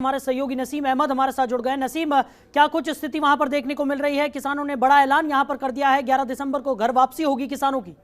हमारे सहयोगी नसीम अहमद हमारे साथ जुड़ गए। नसीम, क्या कुछ स्थिति वहां पर देखने को मिल रही है? किसानों ने बड़ा ऐलान यहां पर कर दिया है, 11 दिसंबर को घर वापसी होगी किसानों की।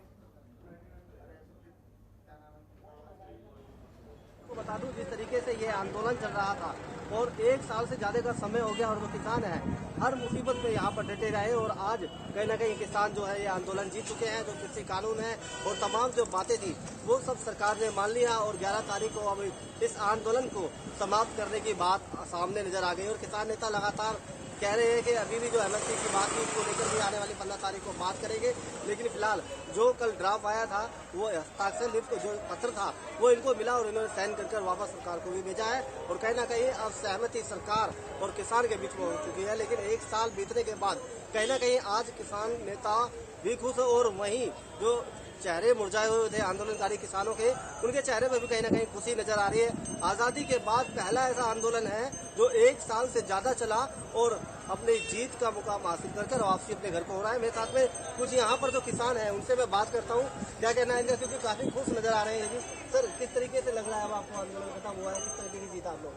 बता दूं, जिस तरीके से ये आंदोलन चल रहा था और 1 साल से ज्यादा का समय हो गया और वो किसान है हर मुसीबत में यहाँ पर डटे रहे और आज कहीं ना कहीं किसान जो है ये आंदोलन जीत चुके हैं। जो कृषि कानून है और तमाम जो बातें थी वो सब सरकार ने मान लिया और 11 तारीख को अब इस आंदोलन को समाप्त करने की बात सामने नजर आ गई। और किसान नेता लगातार कह रहे हैं कि अभी भी जो एमएसपी की बात थी उसको लेकर भी आने वाली 15 तारीख को बात करेंगे, लेकिन फिलहाल जो कल ड्राफ्ट आया था वो हस्ताक्षर लिस्ट जो पत्र था वो इनको मिला और इन्होंने साइन कर वापस सरकार को भी भेजा है। और कहीं ना कहीं अब सहमति सरकार और किसान के बीच में हो चुकी है। लेकिन 1 साल बीतने के बाद कहीं ना कहीं आज किसान नेता भी खुश और वहीं जो चेहरे मुरझाए हुए थे आंदोलनकारी किसानों के, उनके चेहरे पर भी कहीं ना कहीं खुशी नजर आ रही है। आजादी के बाद पहला ऐसा आंदोलन है जो 1 साल से ज्यादा चला और अपनी जीत का मुकाम हासिल कर वापसी अपने घर को हो रहा है। मेरे साथ में कुछ यहाँ पर जो किसान हैं उनसे मैं बात करता हूँ, क्या कहना है इनका, क्योंकि काफी खुश नजर आ रहे हैं। सर, किस तरीके से लग रहा है अब आपको आंदोलन खत्म हुआ है, किस तरीके की जीत आप लोग?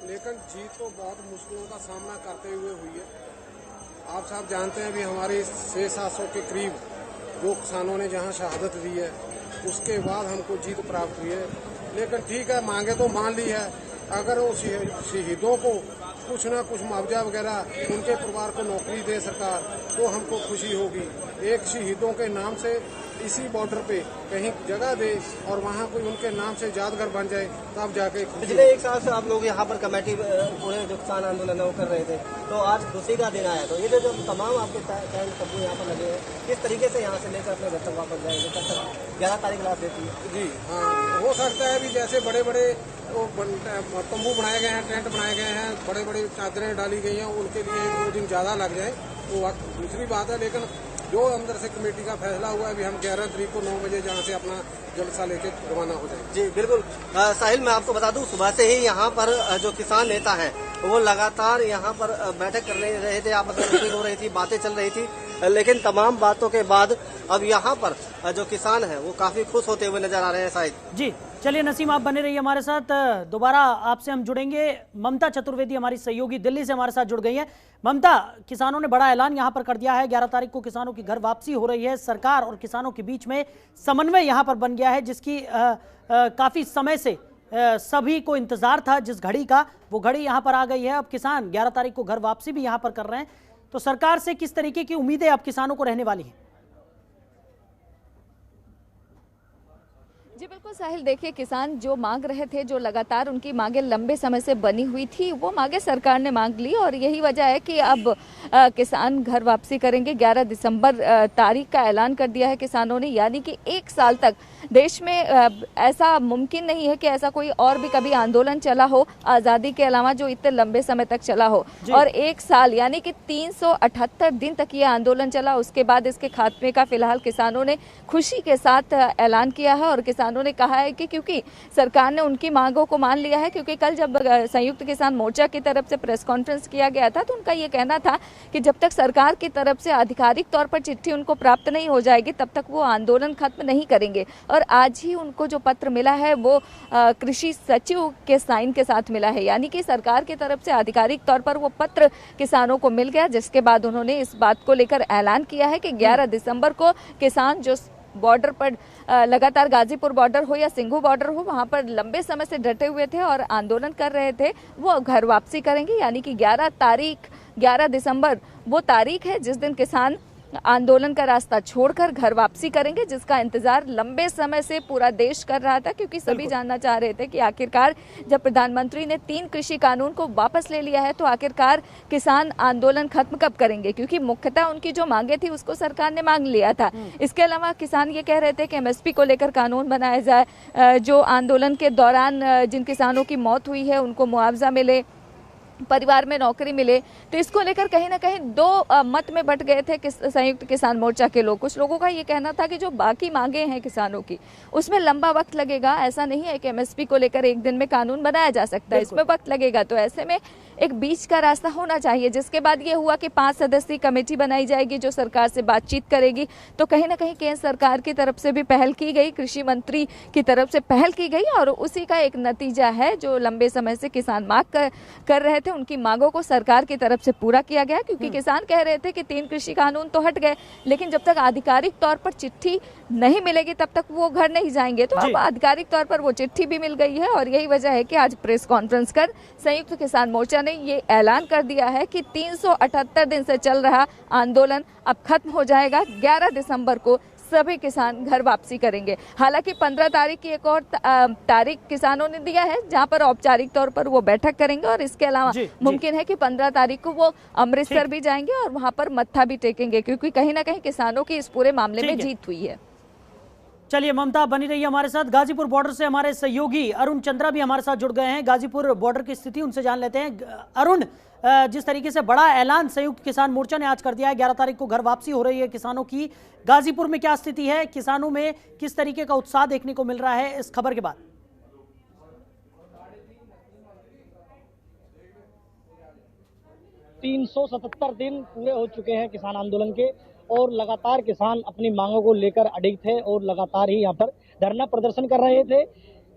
लेकिन जीत तो बहुत मुश्किलों का सामना करते हुए हुई है। आप साहब जानते हैं भी हमारी 600-700 के करीब जो किसानों ने जहां शहादत दी है उसके बाद हमको जीत प्राप्त हुई है। लेकिन ठीक है, मांगे तो मान ली है। अगर वो शहीदों को कुछ ना कुछ मुआवजा वगैरह उनके परिवार को नौकरी दे सरकार तो हमको खुशी होगी। एक शहीदों के नाम से इसी बॉर्डर पे कहीं जगह दे और वहाँ कोई उनके नाम से यादगार बन जाए तब जाके। पिछले 1 साल से आप लोग यहाँ पर कमेटी पूरे जो किसान आंदोलन है वो कर रहे थे, तो आज खुशी का दिन आया, तो ये जो तमाम आपके टेंट कब्बू यहाँ पर लगे हैं किस तरीके से यहाँ से लेकर अपने घर तक वापस जाएंगे? कब तक 11 तारीख रात देती है? जी हाँ, हो सकता है भी जैसे बड़े बड़े तंबू बनाए गए हैं, टेंट बनाए गए हैं, बड़े बड़े चादरें डाली गई हैं, उनके लिए 1-2 दिन ज्यादा लग जाए तो दूसरी बात है। लेकिन जो अंदर से कमेटी का फैसला हुआ है, अभी हम 11 तारीख को 9 बजे जहाँ से अपना जलसा लेके रवाना हो जाएंगे। जी बिल्कुल। साहिल, मैं आपको बता दूं, सुबह से ही यहाँ पर जो किसान नेता हैं वो लगातार यहाँ पर बैठक कर रहे थे, आपस में मीटिंग हो रही थी, बातें चल रही थी, लेकिन तमाम बातों के बाद अब यहाँ पर जो किसान है वो काफी खुश होते हुए नजर आ रहे हैं। साहिल जी, चलिए नसीम, आप बने रहिए हमारे साथ, दोबारा आपसे हम जुड़ेंगे। ममता चतुर्वेदी हमारी सहयोगी दिल्ली से हमारे साथ जुड़ गई हैं। ममता, किसानों ने बड़ा ऐलान यहां पर कर दिया है, 11 तारीख को किसानों की घर वापसी हो रही है। सरकार और किसानों के बीच में समन्वय यहां पर बन गया है, जिसकी काफी समय से सभी को इंतजार था। जिस घड़ी का वो घड़ी यहां पर आ गई है। अब किसान 11 तारीख को घर वापसी भी यहां पर कर रहे हैं, तो सरकार से किस तरीके की उम्मीदें अब किसानों को रहने वाली हैं? जी बिल्कुल साहिल, देखिए किसान जो मांग रहे थे, जो लगातार उनकी मांगे लंबे समय से बनी हुई थी, वो मांगे सरकार ने मांग ली और यही वजह है कि अब किसान घर वापसी करेंगे। 11 दिसंबर तारीख का ऐलान कर दिया है किसानों ने, यानी कि 1 साल तक देश में ऐसा मुमकिन नहीं है कि ऐसा कोई और भी कभी आंदोलन चला हो आज़ादी के अलावा जो इतने लंबे समय तक चला हो। और 1 साल यानी कि 378 दिन तक ये आंदोलन चला। उसके बाद इसके खात्मे का फिलहाल किसानों ने खुशी के साथ ऐलान किया है और किसानों ने कहा है कि क्योंकि सरकार ने उनकी मांगों को मान लिया है, क्योंकि कल जब संयुक्त किसान मोर्चा की तरफ से प्रेस कॉन्फ्रेंस किया गया था तो उनका ये कहना था कि जब तक सरकार की तरफ से आधिकारिक तौर पर चिट्ठी उनको प्राप्त नहीं हो जाएगी तब तक वो आंदोलन खत्म नहीं करेंगे। और आज ही उनको जो पत्र मिला है वो कृषि सचिव के साइन के साथ मिला है, यानी कि सरकार की तरफ से आधिकारिक तौर पर वो पत्र किसानों को मिल गया, जिसके बाद उन्होंने इस बात को लेकर ऐलान किया है कि 11 दिसंबर को किसान जो बॉर्डर पर लगातार गाजीपुर बॉर्डर हो या सिंघू बॉर्डर हो, वहां पर लंबे समय से डटे हुए थे और आंदोलन कर रहे थे, वो घर वापसी करेंगे। यानी कि 11 दिसंबर वो तारीख है जिस दिन किसान आंदोलन का रास्ता छोड़कर घर वापसी करेंगे, जिसका इंतजार लंबे समय से पूरा देश कर रहा था, क्योंकि सभी जानना चाह रहे थे कि आखिरकार जब प्रधानमंत्री ने 3 कृषि कानून को वापस ले लिया है तो आखिरकार किसान आंदोलन खत्म कब करेंगे, क्योंकि मुख्यतः उनकी जो मांगे थी उसको सरकार ने मांग लिया था। इसके अलावा किसान ये कह रहे थे कि एमएसपी को लेकर कानून बनाया जाए, जो आंदोलन के दौरान जिन किसानों की मौत हुई है उनको मुआवजा मिले, परिवार में नौकरी मिले। तो इसको लेकर कहीं ना कहीं दो मत में बट गए थे संयुक्त किसान मोर्चा के लोग। कुछ लोगों का ये कहना था कि जो बाकी मांगे हैं किसानों की उसमें लंबा वक्त लगेगा, ऐसा नहीं है कि एमएसपी को लेकर एक दिन में कानून बनाया जा सकता है, इसमें वक्त लगेगा। तो ऐसे में एक बीच का रास्ता होना चाहिए। जिसके बाद ये हुआ कि 5 सदस्यीय कमेटी बनाई जाएगी जो सरकार से बातचीत करेगी। तो कहीं ना कहीं केंद्र सरकार की तरफ से भी पहल की गई, कृषि मंत्री की तरफ से पहल की गई और उसी का एक नतीजा है जो लंबे समय से किसान मांग कर रहे थे, उनकी मांगों को सरकार की तरफ से पूरा किया गया। क्योंकि किसान कह रहे थे कि 3 कृषि कानून तो हट गए, लेकिन जब तक आधिकारिक तौर पर चिट्ठी नहीं मिलेगी तब तक वो घर नहीं जाएंगे। तो अब आधिकारिक तौर पर वो चिट्ठी भी मिल गई है और यही वजह है कि आज प्रेस कॉन्फ्रेंस कर संयुक्त किसान मोर्चा ने ये ऐलान कर दिया है कि 378 दिन से चल रहा आंदोलन अब खत्म हो जाएगा। 11 दिसंबर को सभी किसान घर वापसी करेंगे। हालांकि 15 तारीख की एक और तारीख किसानों ने दिया है जहां पर औपचारिक तौर पर वो बैठक करेंगे और इसके अलावा मुमकिन है कि 15 तारीख को वो अमृतसर भी जाएंगे और वहां पर मत्था भी टेकेंगे, क्योंकि कहीं ना कहीं किसानों की इस पूरे मामले में जीत हुई है। चलिए ममता बनी रही हमारे साथ। गाजीपुर बॉर्डर से हमारे सहयोगी अरुण चंद्रा भी हमारे साथ जुड़ गए हैं। गाजीपुर बॉर्डर की स्थिति उनसे जान लेते हैं। अरुण, जिस तरीके से बड़ा ऐलान संयुक्त किसान मोर्चा ने आज कर दिया है, 11 तारीख को घर वापसी हो रही है किसानों की, गाजीपुर में क्या स्थिति है, किसानों में किस तरीके का उत्साह देखने को मिल रहा है इस खबर के बाद? $377 दिन पूरे हो चुके हैं किसान आंदोलन के और लगातार किसान अपनी मांगों को लेकर अडिग थे और लगातार ही यहाँ पर धरना प्रदर्शन कर रहे थे।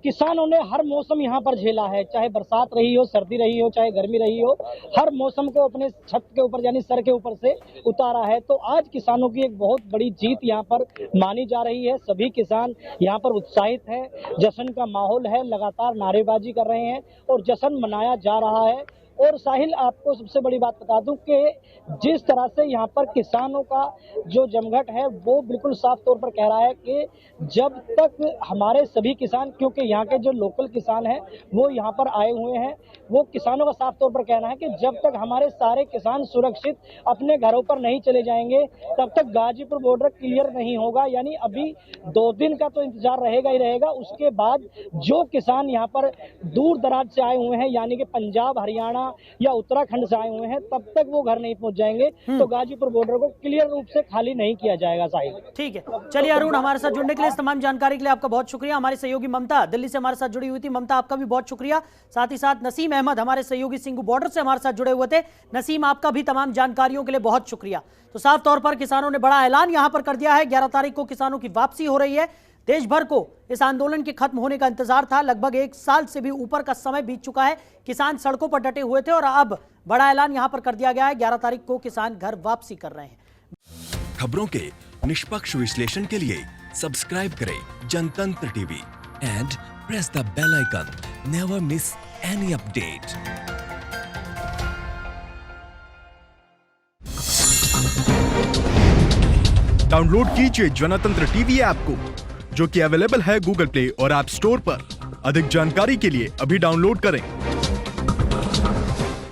किसानों ने हर मौसम यहाँ पर झेला है, चाहे बरसात रही हो, सर्दी रही हो, चाहे गर्मी रही हो, हर मौसम को अपने छत के ऊपर यानी सर के ऊपर से उतारा है। तो आज किसानों की एक बहुत बड़ी जीत यहाँ पर मानी जा रही है। सभी किसान यहाँ पर उत्साहित है, जश्न का माहौल है, लगातार नारेबाजी कर रहे हैं और जश्न मनाया जा रहा है। और साहिल, आपको सबसे बड़ी बात बता दूं कि जिस तरह से यहाँ पर किसानों का जो जमघट है वो बिल्कुल साफ तौर पर कह रहा है कि जब तक हमारे सभी किसान, क्योंकि यहाँ के जो लोकल किसान हैं वो यहाँ पर आए हुए हैं, वो किसानों का साफ तौर पर कहना है कि जब तक हमारे सारे किसान सुरक्षित अपने घरों पर नहीं चले जाएंगे तब तक गाजीपुर बॉर्डर क्लियर नहीं होगा। यानी अभी 2 दिन का तो इंतजार रहेगा ही रहेगा। उसके बाद जो किसान यहाँ पर दूर दराज से आए हुए हैं यानी कि पंजाब, हरियाणा या उत्तराखंड से आए हुए हैं, तब तक वो घर नहीं पहुंच जाएंगे। तो गाजीपुर बॉर्डर को क्लियर रूप से खाली नहीं किया जाएगा। साहिल, ठीक है। चलिए अरुण, हमारे साथ जुड़ने के लिए, इस तमाम जानकारी के लिए आपका बहुत शुक्रिया। हमारी सहयोगी ममता दिल्ली से हमारे साथ जुड़ी हुई थी। ममता, आपका भी बहुत शुक्रिया। साथ ही साथ नसीम अहमद हमारे सहयोगी सिंगू बॉर्डर से हमारे साथ जुड़े हुए थे। नसीम, आपका भी तमाम जानकारियों के लिए बहुत शुक्रिया। तो साफ तौर पर किसानों ने बड़ा ऐलान यहां पर कर दिया है। 11 तारीख को किसानों की वापसी हो रही है। देश भर को इस आंदोलन के खत्म होने का इंतजार था। लगभग 1 साल से भी ऊपर का समय बीत चुका है। किसान सड़कों पर डटे हुए थे और अब बड़ा ऐलान यहां पर कर दिया गया है। 11 तारीख को किसान घर वापसी कर रहे हैं। खबरों के निष्पक्ष विश्लेषण के लिए सब्सक्राइब करें Jantantra TV and press the bell icon. Never miss any update. Download कीजिए जनतंत्र टीवी ऐप को, जो कि अवेलेबल है गूगल प्ले और ऐप स्टोर पर। अधिक जानकारी के लिए अभी डाउनलोड करें।